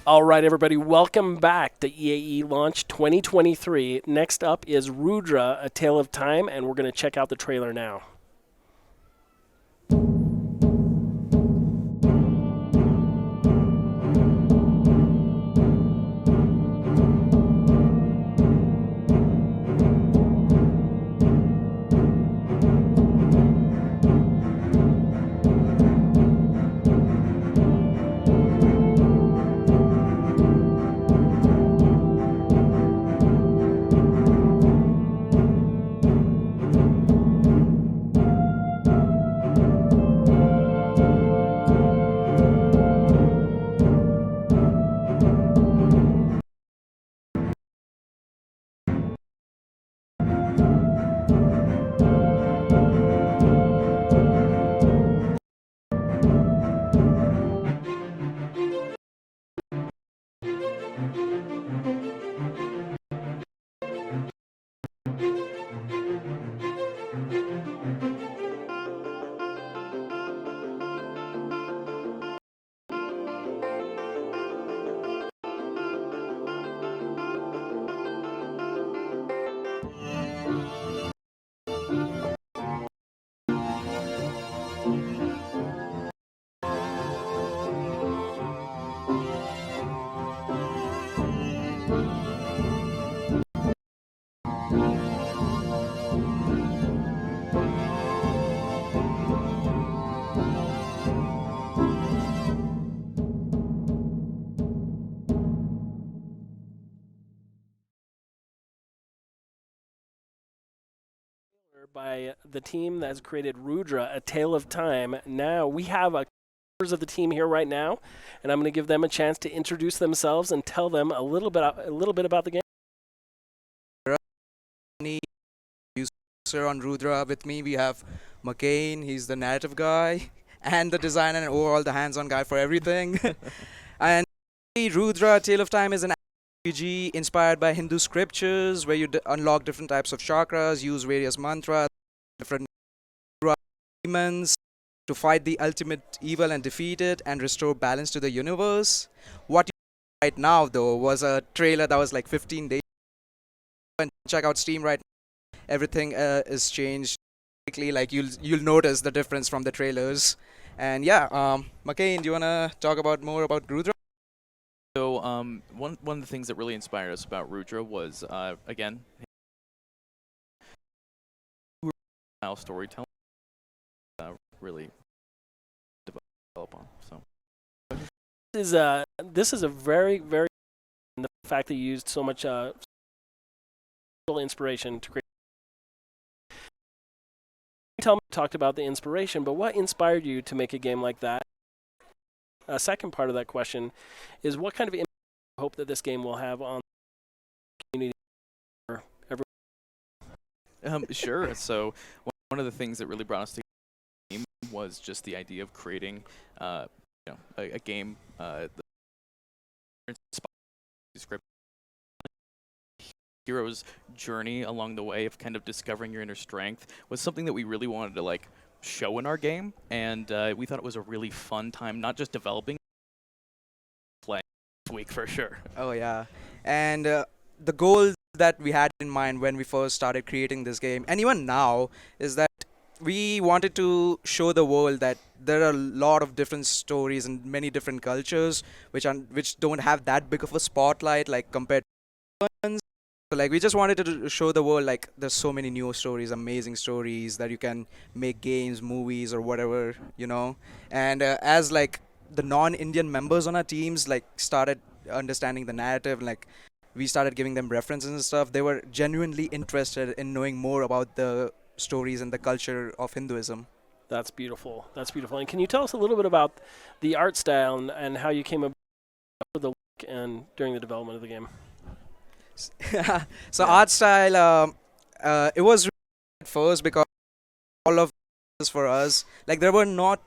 All right, everybody, welcome back to EAE Launch 2023. Next up is Rudra, A Tale of Time, and we're going to check out the trailer now. By the team that has created Rudra, A Tale of Time. Now we have members of the team here right now, and I'm going to give them a chance to introduce themselves and tell them a little bit about the game. Producer on Rudra. With me, we have McCain. He's the narrative guy and the designer and overall the hands-on guy for everything. And Rudra, Tale of Time is an RPG inspired by Hindu scriptures where you unlock different types of chakras, use various mantras, different demons to fight the ultimate evil and defeat it and restore balance to the universe. What you right now though was a trailer that was like 15 days. And check out Steam right now. Everything is changed. Like you'll notice the difference from the trailers. And yeah, McCain, do you wanna talk about more about Rudra? So one of the things that really inspired us about Rudra was again style storytelling. Really develop on. So This is a very the fact that you used so much inspiration to create. Tell me, talked about the inspiration, but what inspired you to make a game like that? A second part of that question is what kind of impact do you hope that this game will have on the community or everyone? Sure. So one of the things that really brought us to the game was just the idea of creating a game script hero's journey along the way of kind of discovering your inner strength was something that we really wanted to like show in our game, and we thought it was a really fun time, not just developing, playing this week for sure. Oh yeah, and the goal that we had in mind when we first started creating this game, and even now, is that we wanted to show the world that there are a lot of different stories and many different cultures which don't have that big of a spotlight like compared to ones. So like we just wanted to show the world like there's so many new stories, amazing stories that you can make games, movies, or whatever, you know. And as like the non-Indian members on our teams like started understanding the narrative, like we started giving them references and stuff, they were genuinely interested in knowing more about the stories and the culture of Hinduism. That's beautiful. That's beautiful. And can you tell us a little bit about the art style and how you came about for the look and during the development of the game? So art style, it was really at first because all of this for us, like there were not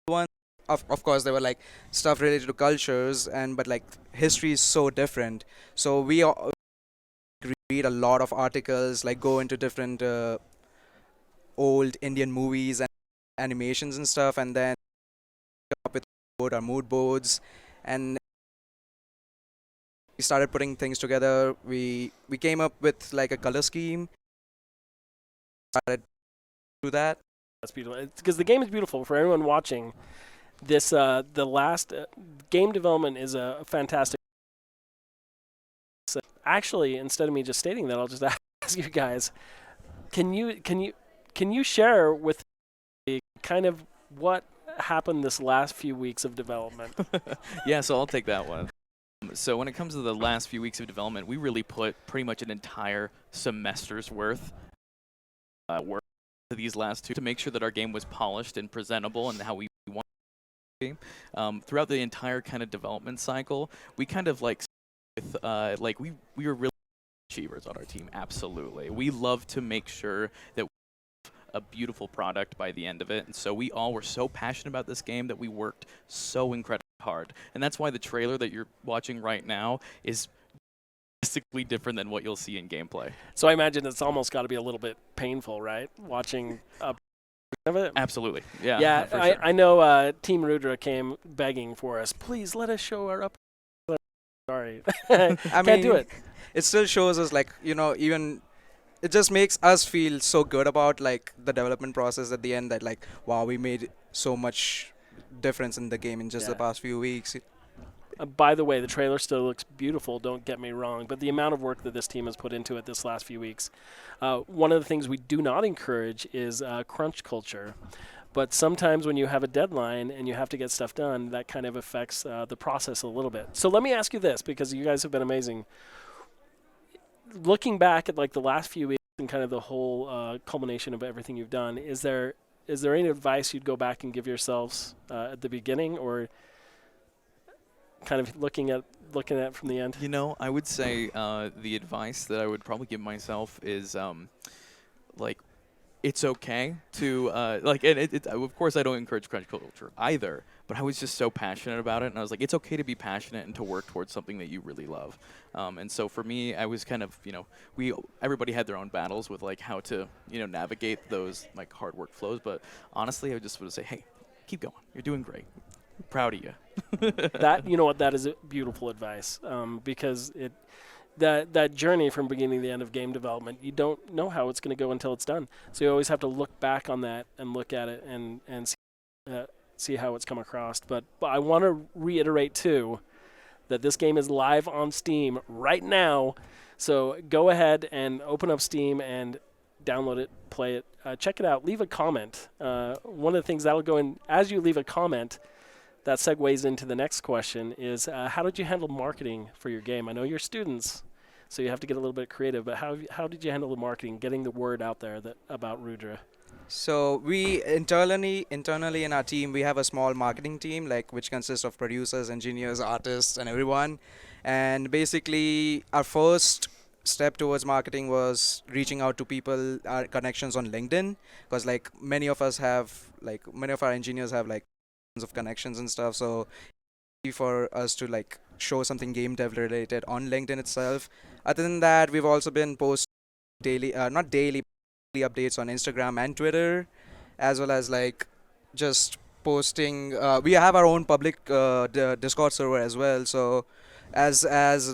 one. Of course, there were like stuff related to cultures, and but like history is so different. So we read a lot of articles, like go into different old Indian movies and animations and stuff, and then come up with our mood boards, and we started putting things together. We came up with like a color scheme. Started to do that. That's beautiful. Because the game is beautiful for everyone watching. This the last game development is a fantastic. So actually, instead of me just stating that, I'll just ask you guys: Can you share with me kind of what happened this last few weeks of development? Yeah, so I'll take that one. So when it comes to the last few weeks of development, we really put pretty much an entire semester's worth work to these last two to make sure that our game was polished and presentable and how we want it to be. Throughout the entire kind of development cycle, we kind of like with we were really achievers on our team. Absolutely, we love to make sure that a beautiful product by the end of it, and so we all were so passionate about this game that we worked so incredibly hard, and that's why the trailer that you're watching right now is drastically different than what you'll see in gameplay. So I imagine it's almost got to be a little bit painful, right? Watching of it. Absolutely, yeah. Yeah, For sure. I know Team Rudra came begging for us. Please let us show our up. Sorry, I can't do it. It still shows us like, even it just makes us feel so good about like the development process at the end, that like, wow, we made so much difference in the game in just the Yeah. past few weeks. By the way, the trailer still looks beautiful, don't get me wrong, but the amount of work that this team has put into it this last few weeks, one of the things we do not encourage is crunch culture. But sometimes when you have a deadline and you have to get stuff done, that kind of affects the process a little bit. So let me ask you this, because you guys have been amazing. Looking back at like the last few weeks and kind of the whole culmination of everything you've done, is there any advice you'd go back and give yourselves at the beginning, or kind of looking at it from the end? You know, I would say the advice that I would probably give myself is like, it's okay to and of course I don't encourage crunch culture either, but I was just so passionate about it, and I was like, it's okay to be passionate and to work towards something that you really love. And so for me, I was kind of, everybody had their own battles with like how to, navigate those like hard work flows, but honestly, I just would say, hey, keep going. You're doing great. Proud of you. That is beautiful advice, because that journey from beginning to the end of game development, you don't know how it's going to go until it's done. So you always have to look back on that and look at it and see how it's come across. But I want to reiterate too that this game is live on Steam right now. So go ahead and open up Steam and download it, play it, check it out, leave a comment. One of the things that'll go in as you leave a comment, that segues into the next question, is how did you handle marketing for your game? I know you're students, so you have to get a little bit creative, but how did you handle the marketing, getting the word out there about Rudra? So we internally in our team, we have a small marketing team, like which consists of producers, engineers, artists, and everyone. And basically, our first step towards marketing was reaching out to people, our connections on LinkedIn, because like many of our engineers have like tons of connections and stuff. So for us to like show something game dev related on LinkedIn itself. Other than that, we've also been posting daily, not daily, updates on Instagram and Twitter, as well as like just posting. We have our own public Discord server as well. So as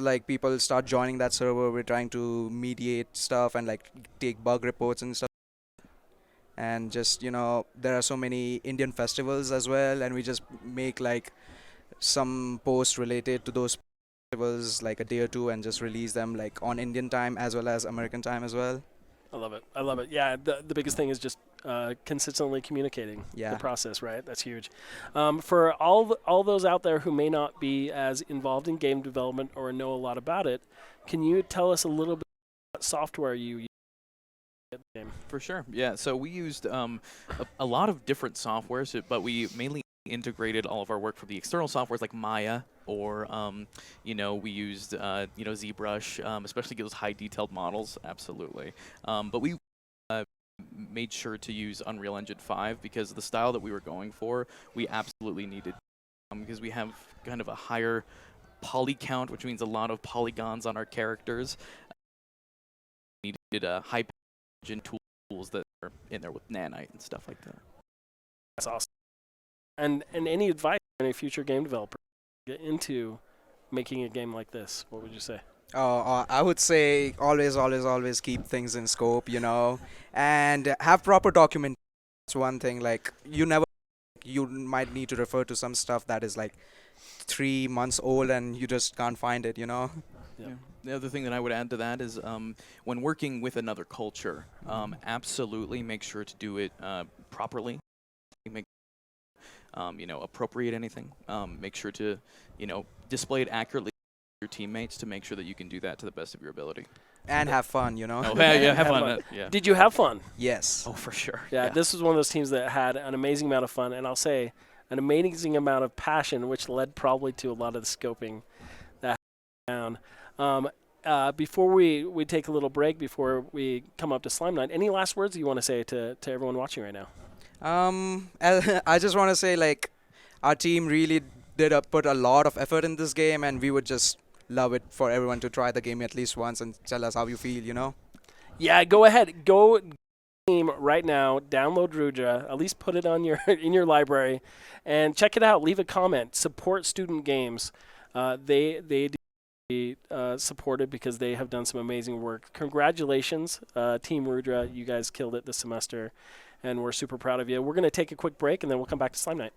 like people start joining that server, we're trying to mediate stuff and like take bug reports and stuff. And just there are so many Indian festivals as well, and we just make like some posts related to those festivals like a day or two and just release them like on Indian time as well as American time as well. I love it. Yeah, the biggest thing is just consistently communicating Yeah. the process, right? That's huge. For all those out there who may not be as involved in game development or know a lot about it, can you tell us a little bit about software you use in the game? For sure, yeah. So we used a lot of different softwares, but we mainly integrated all of our work from the external softwares like Maya, or we used ZBrush, especially those high detailed models. Absolutely, but we made sure to use Unreal Engine 5 because the style that we were going for, we absolutely needed, because we have kind of a higher poly count, which means a lot of polygons on our characters. We needed high engine tools that are in there with nanite and stuff like that. That's awesome. And any advice for any future game developer? get into making a game like this? What would you say? I would say always keep things in scope, and have proper document. That's one thing. Like you might need to refer to some stuff that is like 3 months old and you just can't find it. Yeah. The other thing that I would add to that is when working with another culture, absolutely make sure to do it properly. Make appropriate anything. Make sure to display it accurately to your teammates to make sure that you can do that to the best of your ability. And have fun, Oh, yeah, have fun. Yeah. Did you have fun? Yes. Oh, for sure. Yeah, this was one of those teams that had an amazing amount of fun, and I'll say an amazing amount of passion, which led probably to a lot of the scoping that happened down. Before we take a little break, before we come up to Slime Night, any last words you want to say to everyone watching right now? I just want to say, like, our team really did put a lot of effort in this game, and we would just love it for everyone to try the game at least once and tell us how you feel. Yeah, go ahead. Go game right now. Download Rudra. At least put it on your in your library, and check it out. Leave a comment. Support student games. They do be supported because they have done some amazing work. Congratulations, Team Rudra. You guys killed it this semester, and we're super proud of you. We're going to take a quick break, and then we'll come back to Slime Night.